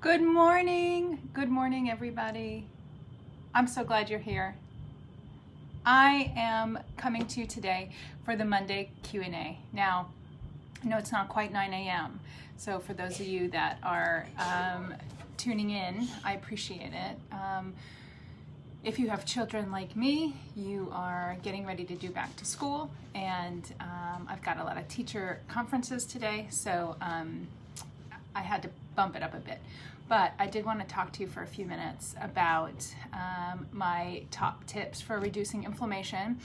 Good morning. Good morning, everybody. I'm so glad you're here. I am coming to you today for the Monday Q&A. Now, I know it's not quite 9 a.m., so for those of you that are tuning in, I appreciate it. If you have children like me, you are getting ready to do back to school, and I've got a lot of teacher conferences today, so I had to bump it up a bit. But I did want to talk to you for a few minutes about my top tips for reducing inflammation.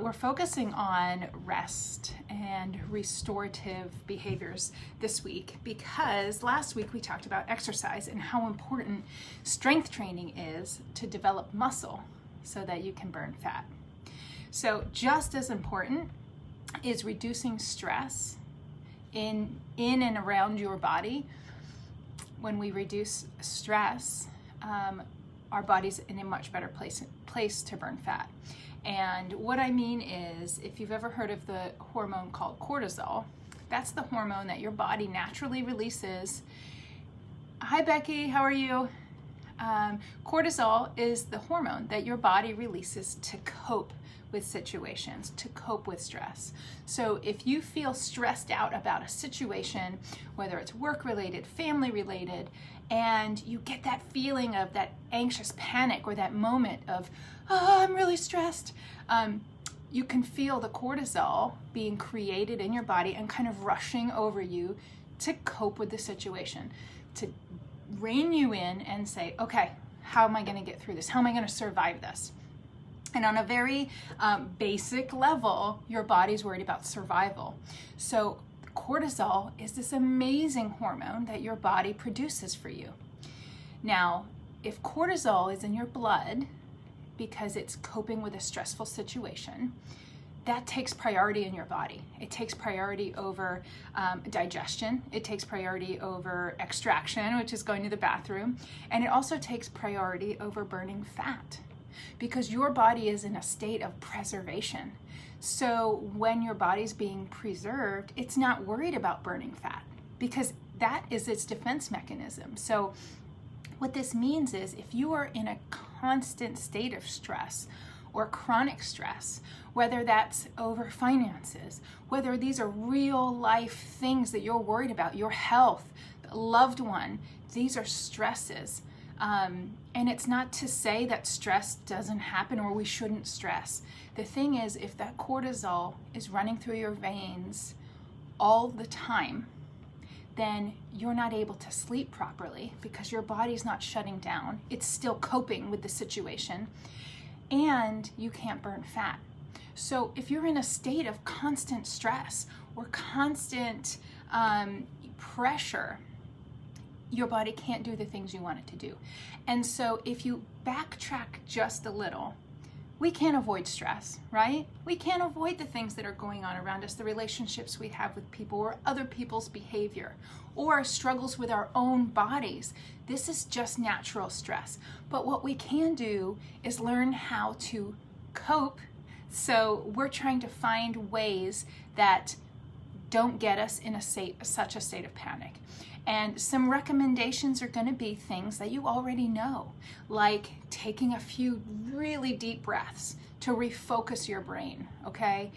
We're focusing on rest and restorative behaviors this week because last week we talked about exercise and how important strength training is to develop muscle so that you can burn fat. So just as important is reducing stress in and around your body. When we reduce stress, our body's in a much better place to burn fat. And what I mean is, if you've ever heard of the hormone called cortisol, that's the hormone that your body naturally releases. Hi, Becky, how are you? Cortisol is the hormone that your body releases to cope with situations, to cope with stress. So if you feel stressed out about a situation, whether it's work-related, family-related, and you get that feeling of that anxious panic or that moment of, oh, I'm really stressed, you can feel the cortisol being created in your body and kind of rushing over you to cope with the situation, to rein you in and say, okay, how am I going to get through this? How am I going to survive this? And on a very basic level, your body's worried about survival. So cortisol is this amazing hormone that your body produces for you. Now, if cortisol is in your blood because it's coping with a stressful situation, that takes priority in your body. It takes priority over digestion. It takes priority over extraction, which is going to the bathroom. And it also takes priority over burning fat, because your body is in a state of preservation. So when your body's being preserved, it's not worried about burning fat because that is its defense mechanism. So what this means is if you are in a constant state of stress or chronic stress, whether that's over finances, whether these are real life things that you're worried about, your health, a loved one, these are stresses. And it's not to say that stress doesn't happen or we shouldn't stress. The thing is, if that cortisol is running through your veins all the time, then you're not able to sleep properly because your body's not shutting down. It's still coping with the situation, and you can't burn fat. So if you're in a state of constant stress or constant pressure, your body can't do the things you want it to do. And so if you backtrack just a little, we can't avoid stress, right? We can't avoid the things that are going on around us, the relationships we have with people or other people's behavior or struggles with our own bodies. This is just natural stress. But what we can do is learn how to cope. So we're trying to find ways that don't get us in such a state of panic. And some recommendations are going to be things that you already know, like taking a few really deep breaths to refocus your brain, okay?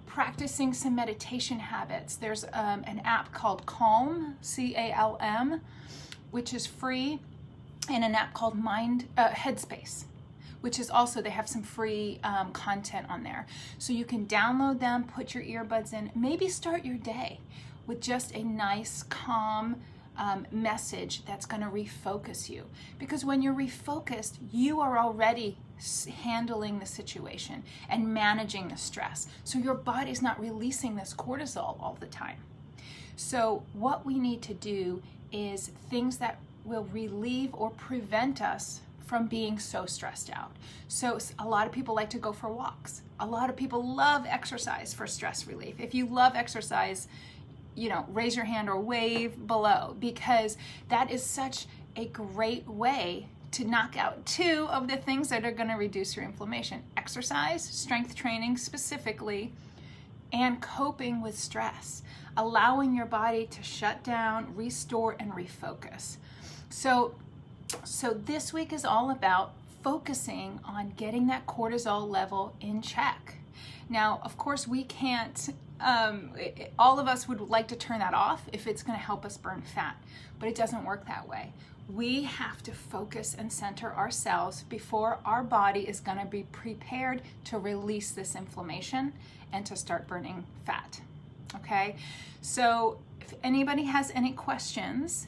Practicing some meditation habits. There's an app called Calm, C-A-L-M, which is free, and an app called Headspace, which is also, they have some free content on there. So you can download them, put your earbuds in, maybe start your day with just a nice, calm message that's going to refocus you. Because when you're refocused, you are already handling the situation and managing the stress. So your body's not releasing this cortisol all the time. So what we need to do is things that will relieve or prevent us from being so stressed out. So a lot of people like to go for walks. A lot of people love exercise for stress relief. If you love exercise, raise your hand or wave below, because that is such a great way to knock out two of the things that are going to reduce your inflammation. Exercise, strength training specifically, and coping with stress, allowing your body to shut down, restore, and refocus. So this week is all about focusing on getting that cortisol level in check. Now, of course, we can't, all of us would like to turn that off if it's going to help us burn fat, but it doesn't work that way. We have to focus and center ourselves before our body is going to be prepared to release this inflammation and to start burning fat. Okay, so if anybody has any questions,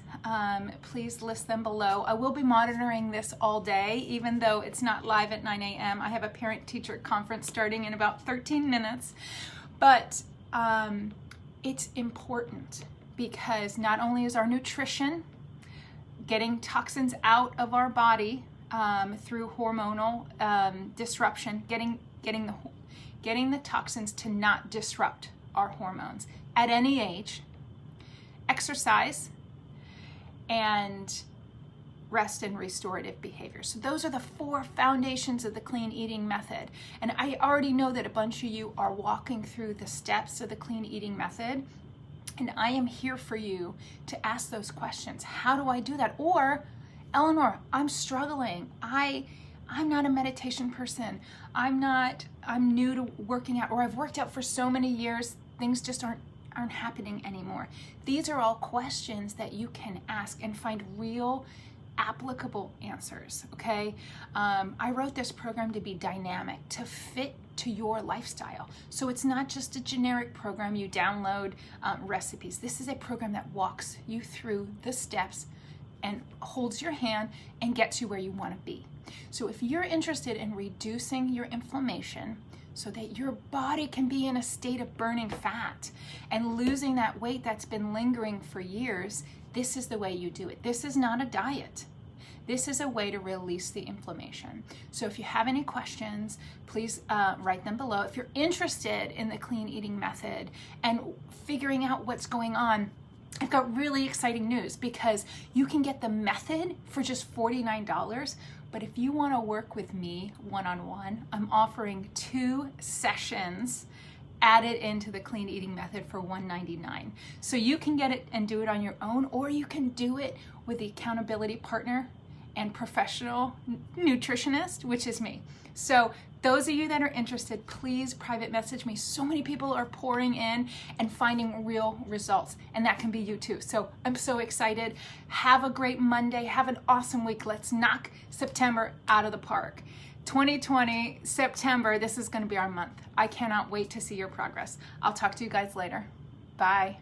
please list them below. I will be monitoring this all day, even though it's not live at 9 a.m. I have a parent-teacher conference starting in about 13 minutes, but it's important because not only is our nutrition getting toxins out of our body through hormonal disruption, getting the toxins to not disrupt our hormones at any age, exercise, and rest and restorative behavior. So those are the 4 foundations of the clean eating method. And I already know that a bunch of you are walking through the steps of the clean eating method. And I am here for you to ask those questions. How do I do that? Or, Eleanor, I'm struggling. I'm not a meditation person. I'm new to working out, or I've worked out for so many years, things just aren't happening anymore. These are all questions that you can ask and find real applicable answers, okay? I wrote this program to be dynamic, to fit to your lifestyle. So it's not just a generic program you download recipes. This is a program that walks you through the steps and holds your hand and gets you where you want to be. So if you're interested in reducing your inflammation so that your body can be in a state of burning fat and losing that weight that's been lingering for years, this is the way you do it. This is not a diet. This is a way to release the inflammation. So if you have any questions, please write them below. If you're interested in the clean eating method and figuring out what's going on, I've got really exciting news because you can get the method for just $49. But if you want to work with me one-on-one, I'm offering 2 sessions added into the clean eating method for $199. So you can get it and do it on your own, or you can do it with the accountability partner and professional nutritionist, which is me. So those of you that are interested, please private message me. So many people are pouring in and finding real results, and that can be you too. So I'm so excited. Have a great Monday. Have an awesome week. Let's knock September out of the park. 2020, September, this is going to be our month. I cannot wait to see your progress. I'll talk to you guys later. Bye.